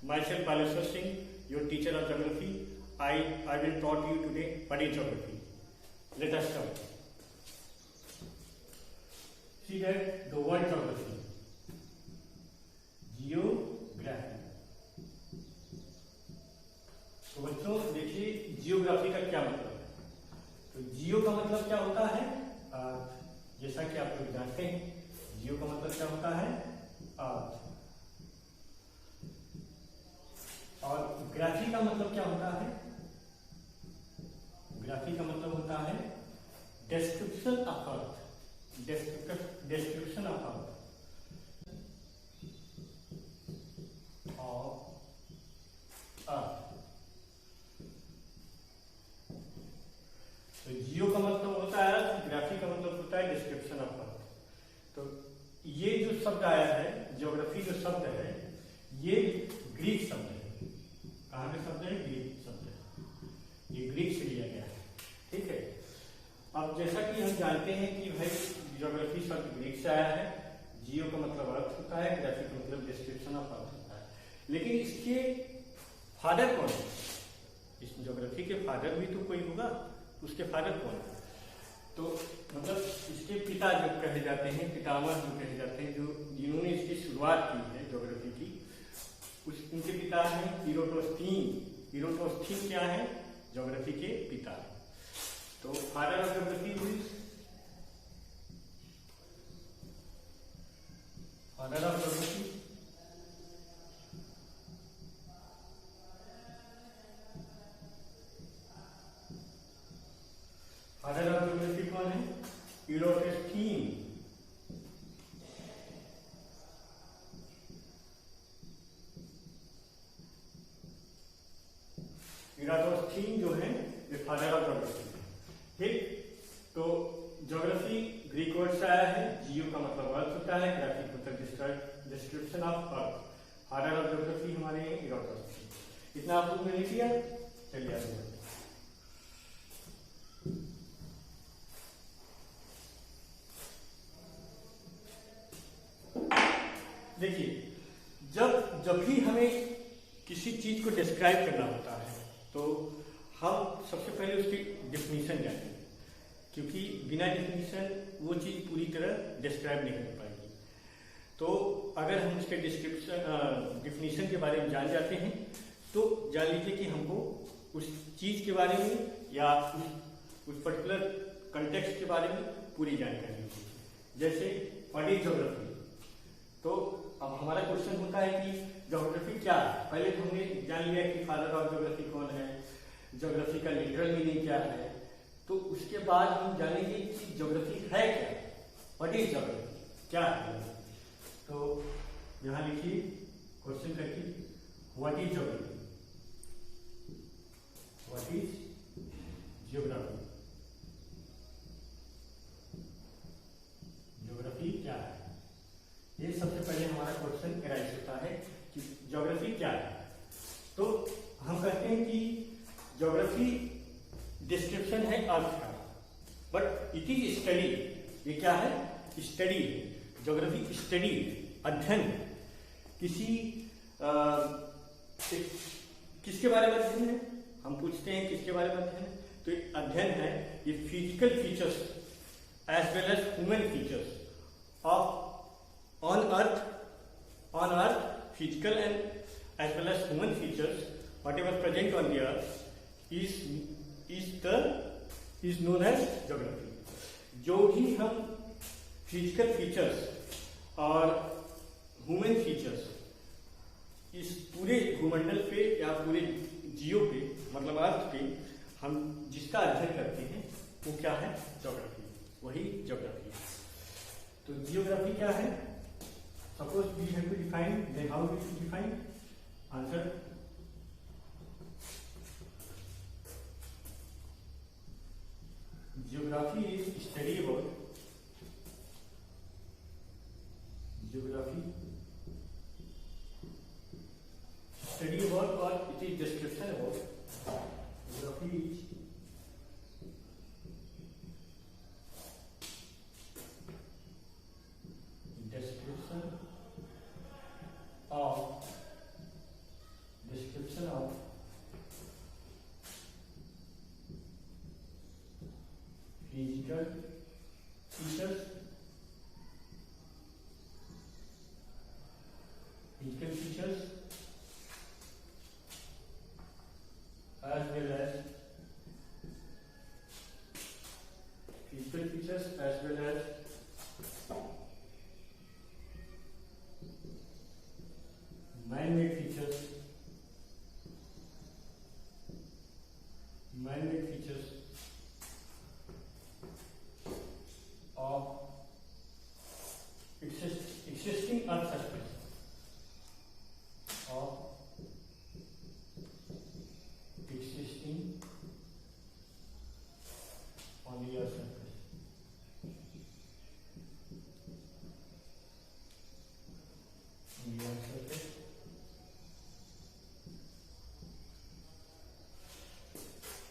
Myself Baleswar Singh, your teacher of geography. I will taught you today what is geography. Let us start. See that the word geography, geography. तो बच्चों देखिए geography का क्या मतलब है। तो geo का मतलब क्या होता है, जैसा कि आप लोग जानते हैं जियो का मतलब क्या होता है, अर्थ। और ग्राफी का मतलब क्या होता है, ग्राफी का मतलब होता है description of earth, description of earth earth. तो जियो का मतलब होता है अर्थ, ग्राफी का मतलब होता है डिस्क्रिप्शन ऑफ अर्थ। तो ये जो शब्द आया है, ज्योग्राफी जो शब्द है, ये ग्रीक शब्द है। कहाँ के शब्द है, ग्रीक शब्द है, ये ग्रीक से लिया गया है। ठीक है। अब जैसा कि हम जानते हैं कि भाई ज्योग्राफी शब्द ग्रीक से आया है, जियो का मतलब अर्थ होता है, ग्राफी का मतलब डिस्क्रिप्शन ऑफ अर्थ होता है। लेकिन इसके फादर कौन है, इस ज्योग्राफी के फादर भी तो कोई होगा, उसके फादर कौन है। तो मतलब इसके पिता जो कहे जाते हैं, पितामह जो कहे जाते हैं, जो जिन्होंने इसकी शुरुआत की है ज्योग्राफी की, उनके पिता हैं इरोटोस्थीन। इरोटोस्थीन क्या है, ज्योग्राफी के पिता है। तो फादर ऑफ ज्योग्राफी हुई, father of geography father of geography कौन है, इरोटोस्थीन। इराटोस्थीन जो है ये फादर ऑफ ज्योग्राफी है। ठीक। तो ज्योग्राफी ग्रीक वर्ड से आया है, जियो का मतलब अर्थ होता है, ग्राफी का मतलब description of earth. Father of geography हमारे हैं इराटोस्थीन। इतना आप लोग ने लिख लिया, चलिए आगे। देखिए जब भी हमें किसी चीज को डिस्क्राइब करना होता है तो हम सबसे पहले उसकी डेफिनेशन जानेंगे, क्योंकि बिना डेफिनेशन वो चीज पूरी तरह डिस्क्राइब नहीं कर पाएगी। तो अगर हम उसके डेफिनेशन के बारे में जान जाते हैं तो जान लीजिए कि हमको उस चीज के बारे में या उस पर्टिकुलर कंटेक्स्ट के बारे में पूरी जानकारी होगी। जैसे व्हाट इज ज्योग्राफी। तो अब हमारा क्वेश्चन होता है कि ज्योग्राफी क्या है। पहले तो हमने जान लिया कि फादर ऑफ ज्योग्राफी कौन है, ज्योग्राफी का लिटरल मीनिंग क्या है। तो उसके बाद हम जानेंगे कि ज्योग्राफी है क्या, व्हाट इज ज्योग्राफी, क्या है। तो यहां लिखिए क्वेश्चन करके, what is geography, what is geography, geography क्या है। ये सबसे पहले हमारा क्वेश्चन एराइज होता है कि ज्योग्राफी क्या है। तो हम कहते हैं कि ज्योग्राफी डिस्क्रिप्शन है अर्थ का, बट इट इज स्टडी। ये क्या है, स्टडी। ज्योग्राफी स्टडी, अध्ययन। किसके बारे में अध्ययन है, हम पूछते हैं किसके बारे में अध्ययन है। तो एक अध्ययन है ये physical features as well as human features of on earth physical and as well as human features whatever present on the earth is known as geography। जो भी हम फिजिकल फीचर्स और ह्यूमन फीचर्स इस पूरे भूमंडल पे या पूरे जियो पे मतलब अर्थ पे हम जिसका अध्ययन करते हैं वो क्या है, ज्योग्राफी, वही ज्योग्राफी है। तो जियोग्राफी क्या है, suppose we have to define, then how we should define, answer। geography is study about, geography study about or it is description about, geography is description of features, man-made features of existing earth surface, of existing on the earth surface. On the earth surface.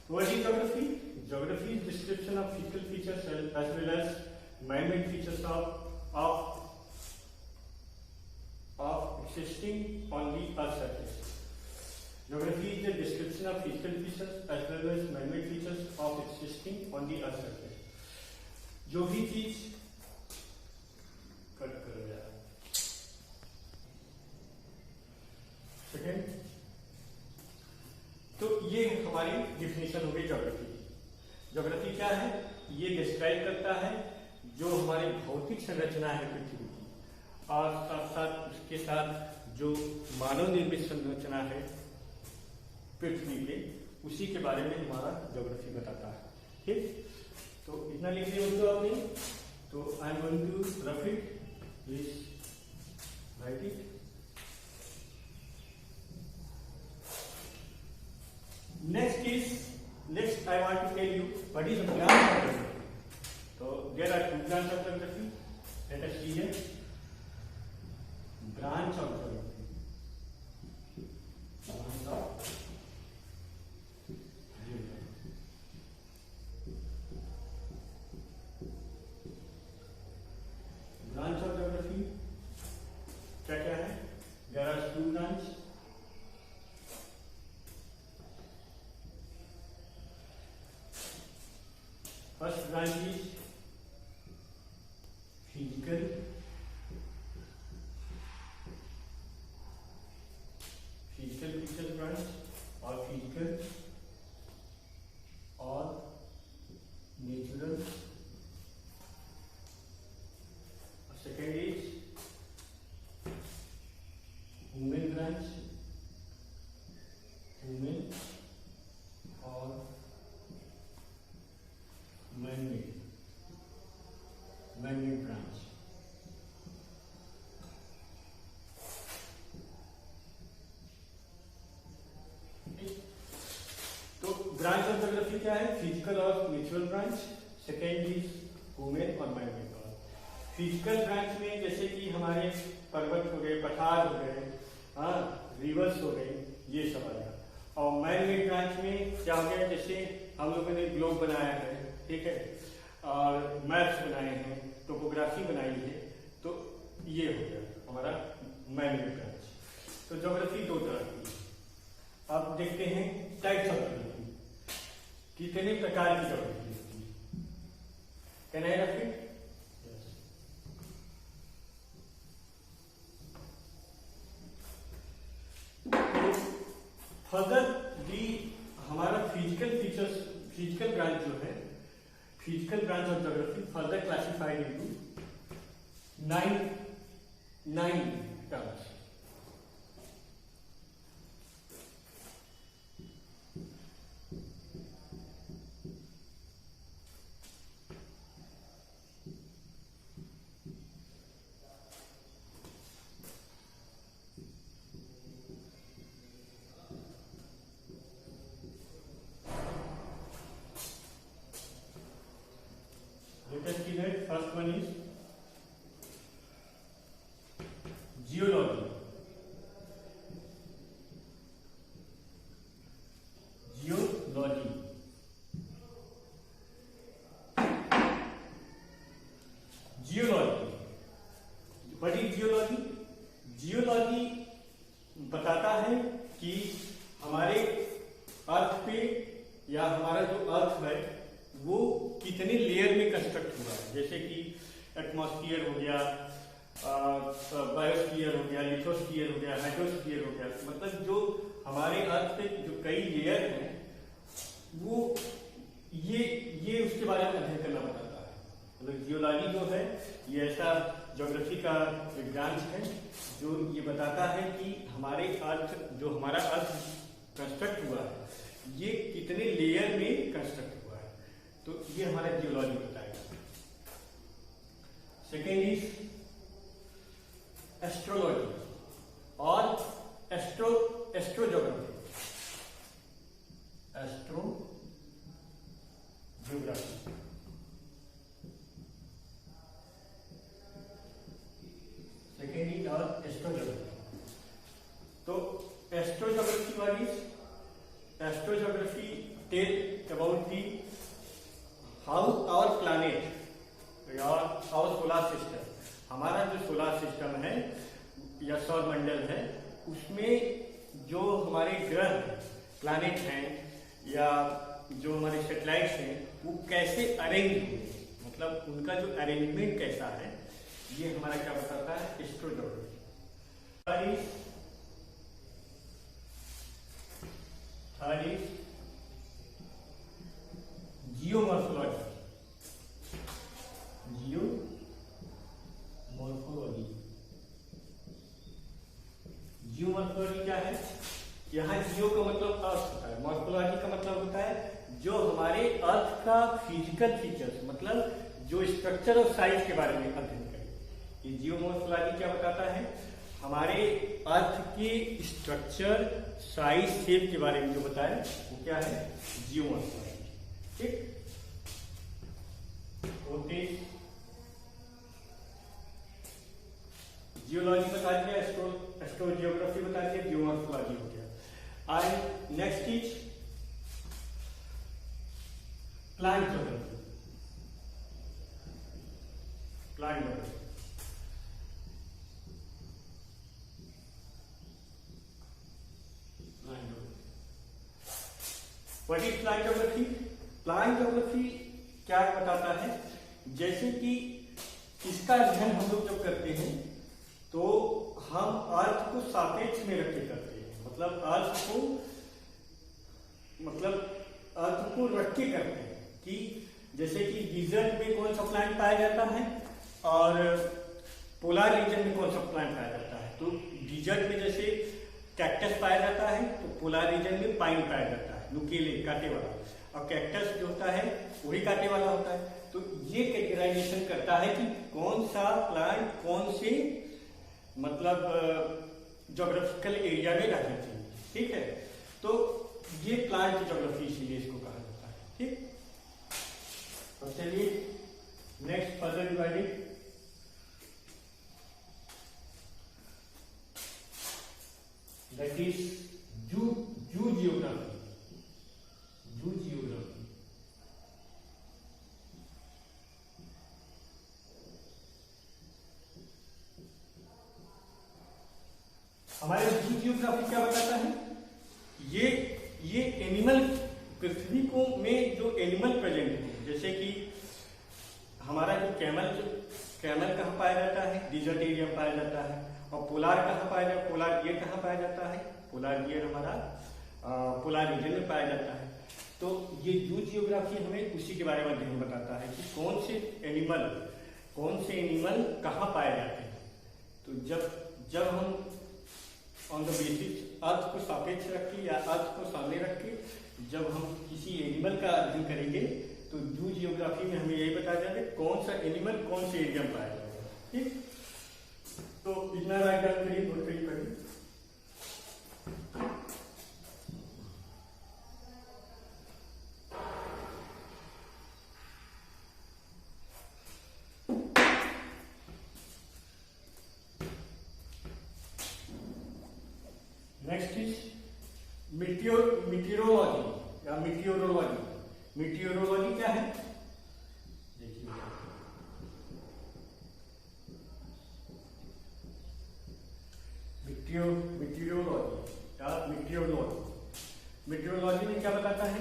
What is geography? Geography is description of physical features as well as man-made features of existing on the earth surface. Geography is the description of physical features as well as man-made features of existing on the earth surface. जो भी चीज cut करो यार second, तो ये हमारी definition हो गई ज्योग्राफी की। ज्योग्राफी क्या है? ये डिस्क्राइब करता है जो हमारी भौतिक संरचना है पृथ्वी की, और साथ साथ उसके साथ जो मानव निर्मित संरचना है पृथ्वी पे, उसी के बारे में हमारा ज्योग्राफी बताता है। ठीक, तो इतना लिख लिया तो आपने, तो I am going to rough it, please write it. Next I want to tell you what is a branch of geography. So there are two branches of geography. Let us see here. Branch of geography. Branch of geography. Branch of geography क्या क्या है? There are two branches. First branch is physical features branch or physical or natural. Second is human branch, human or man-made branch. तो branch of geography क्या है? Physical और natural branch. Second is human और man-made branch. Physical branch में जैसे कि हमारे पर्वत हो गए, पठार हो गए, हाँ, रिवर्स हो गए, ये सब आएगा। और मैन-मेड ब्रांच में क्या हो गया? जैसे हम लोगों ने ग्लोब बनाया है, ठीक है, और मैप्स बनाए हैं, टोपोग्राफी बनाई है, तो ये हो गया हमारा मैन-मेड ब्रांच। तो ज्योग्राफी दो तरह की। अब देखते हैं टाइप्स ऑफ ज्योग्राफी, कितने प्रकार की ज्योग्राफी होती है। Can I rough it? Further the हमारा फिजिकल ब्रांच जो है, physical branch of geography further classified into 9 terms. First one is geology. Geology. Geology. What is geology? Geology बताता है कि हमारे अर्थ पे या हमारा जो अर्थ है वो कितने लेयर में कंस्ट्रक्ट हुआ है। जैसे कि एटमॉस्फियर हो गया, बायोस्फीयर हो गया, लिथोस्फीयर हो गया, हाइड्रोस्फीयर हो गया, मतलब जो हमारे अर्थ पे जो कई लेयर हैं वो ये उसके बारे में अध्ययन करना बताता है। मतलब जियोलॉजी जो है ये ऐसा ज्योग्राफी का एक ब्रांच है जो ये बताता है कि हमारे अर्थ, जो हमारा अर्थ कंस्ट्रक्ट हुआ है ये कितने लेयर में कंस्ट्रक्ट हुआ है, तो ये हमारा जियोलॉजी बताएगा। सेकेंड इज एस्ट्रोलॉजी और एस्ट्रोज्योग्राफी। एस्ट्रोज्योग्राफी सेकेंड इज और एस्ट्रोज्योग्राफी। तो astrogeography tell about the how our planet या आवर सोलर सिस्टम, हमारा जो सोलर सिस्टम है या सौर मंडल है उसमें जो हमारे ग्रह प्लैनेट हैं या जो हमारे सैटेलाइट्स हैं वो कैसे अरेंज हुए, मतलब उनका जो अरेंजमेंट कैसा है, ये हमारा क्या बताता है astrogeography. Third is geomorphology. Geomorphology क्या है? यहाँ जियो का मतलब अर्थ होता है, मॉर्फोलॉजी का मतलब होता है जो हमारे अर्थ का फिजिकल फीचर्स, मतलब जो स्ट्रक्चर और साइज के बारे में अध्ययन करें। ये जियोमॉर्फोलॉजी क्या बताता है? हमारे अर्थ के स्ट्रक्चर, साइज, शेप के बारे में जो बताए वो क्या है जियोमॉर्फोलॉजी। ठीक, ओके। जियोलॉजी बता दिया, एस्ट्रोजियोग्राफी बता दिया, जियोमॉर्फोलॉजी हो गया। And next is plant geography. Plant geography what is plant geography? Plant geography क्या बताता है? जैसे कि इसका अध्ययन हम लोग जब करते हैं तो हम अर्थ को सापेक्ष में रख के करते हैं, मतलब अर्थ को रख के करते हैं कि जैसे कि डिजर्ट में कौन सा प्लांट पाया जाता है और पोलर रीजन में कौन सा प्लांट पाया जाता है। तो डिजर्ट में जैसे कैक्टस पाया जाता है तो पोलर रीजन में पाइन पाया जाता है, नुकीले कांटे वाला, और कैक्टस जो होता है वही कांटे वाला होता है। तो ये कैटेगराइजेशन करता है कि कौन सा प्लांट कौन से मतलब ज्योग्राफिकल एरिया में रहना चाहिए। ठीक है, तो ये प्लांट ज्योग्राफी इसीलिए इसको कहा जाता है। ठीक, अब चलिए next further divided that is जू जियोग्राफी। जू जियोग्राफी हमारे जू जियोग्राफी क्या बताता है? ये एनिमल, पृथ्वी को में जो एनिमल प्रेजेंट है, जैसे कि हमारा जो कैमल कहाँ पाया जाता है? डिजर्ट एरिया में पाया जाता है। और पोलार कहाँ पाया जाता है? पोलार बियर कहाँ पाया जाता है? पोलार बियर हमारा पोलार रीजन में पाया जाता है। तो ये जू जियोग्राफी हमें उसी के बारे में अध्ययन बताता है कि कौन से एनिमल कहाँ पाए जाते हैं। तो जब हम ऑन द बेसिस अर्थ को सापेक्ष रख के या अर्थ को सामने रख के जब हम किसी एनिमल का अध्ययन करेंगे तो जू जियोग्राफी में हमें यही बताया जाएगा कौन सा एनिमल कौन से एरिया में पाया जाएगा। ठीक, तो इतना राइट डाउन करिए, नोट करिए पढ़िए। नेक्स्ट इज मीटियोरोलॉजी या मीटियोरोलॉजी। मीटियोरोलॉजी क्या है? देखिए, मीटियोरोलॉजी में क्या बताता है?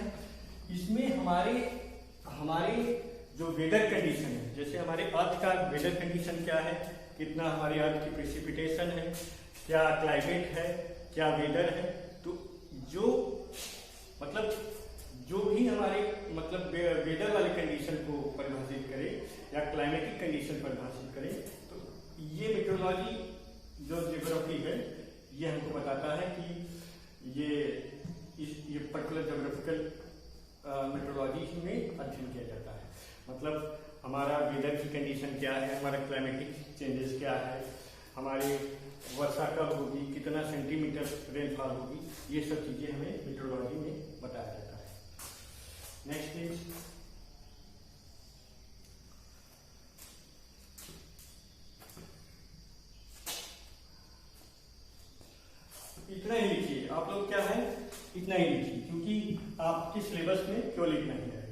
इसमें हमारे जो वेदर कंडीशन है, जैसे हमारे अर्थ का वेदर कंडीशन क्या है, कितना हमारे अर्थ की प्रेसिपिटेशन है, क्या क्लाइमेट है, क्या वेदर है। तो जो भी हमारे वेदर वाले कंडीशन को परिभाषित करे या क्लाइमेटिक कंडीशन परिभाषित करे, तो ये मेट्रोलॉजी जो ज्योग्राफी है ये हमको बताता है कि ये पर्टिकुलर ज्योग्राफिकल मेट्रोलॉजी में अध्ययन किया जाता है। मतलब हमारा वेदर की कंडीशन क्या है, हमारा क्लाइमेटिक चेंजेस क्या है, हमारे वर्षा कब होगी, कितना सेंटीमीटर रेनफॉल होगी, ये सब चीजें हमें मेट्रोलॉजी में बताया जाता है। नेक्स्ट इज इतना ही लिखिए, आप लोग क्या है इतना ही लिखिए, क्योंकि आपके सिलेबस में केवल इतना ही है।